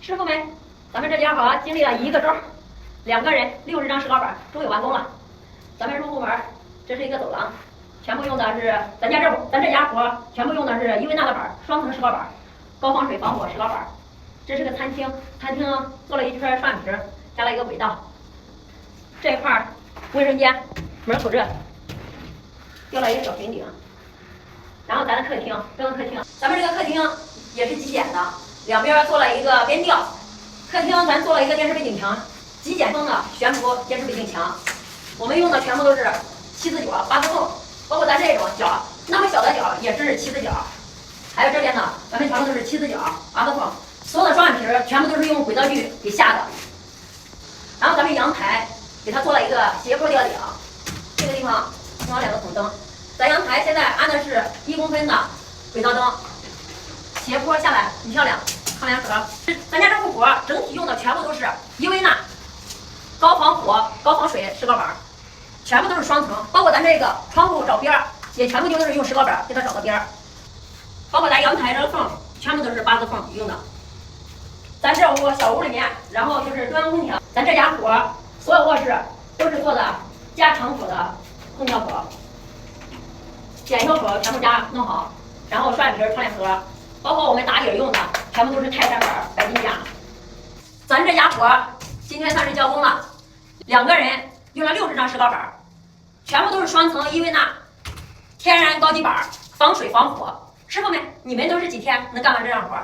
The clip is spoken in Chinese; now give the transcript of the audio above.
师傅们，咱们这家伙经历了1个周，2个人60张石膏板终于完工了。咱们入户门，这是一个走廊，全部用的是咱这家活全部用的是伊维纳的板，双层石膏板，高防水防火石膏板。这是个餐厅，餐厅做了一圈双眼皮，加了一个轨道。这一块卫生间门口这吊了一个小平顶，然后咱的客厅，咱们这个客厅也是极简的，两边做了一个边吊。客厅咱做了一个电视背景墙，极简风的悬浮电视背景墙。我们用的全部都是7字角、8字缝，包括咱这种角那么小的角也是7字角，还有这边呢，咱们全部都是7字角、8字缝。所有的双眼皮全部都是用轨道锯给下的。然后咱们阳台给它做了一个斜坡吊顶，这个地方装2个筒灯。咱阳台现在安的是1公分的轨道灯，斜坡下来很漂亮，抗梁壳。咱家这户活整体用的全部都是伊维纳高防火、高防水石膏板，全部都是双层，包括咱这个窗户找边儿也全部就是用石膏板给它找个边儿，包括咱阳台这个缝全部都是8字缝用的。咱这小屋里面，然后就是中央空调，咱这家活所有卧室都是做的加长口的空调口，检修口全部弄好，然后双眼皮、窗帘盒，包括我们打底用的全部都是泰山板、白金甲。咱这家活今天算是交工了，2个人用了60张石膏板，全部都是双层伊维纳天然高级板，防水防火。师傅们，你们都是几天能干完这样活？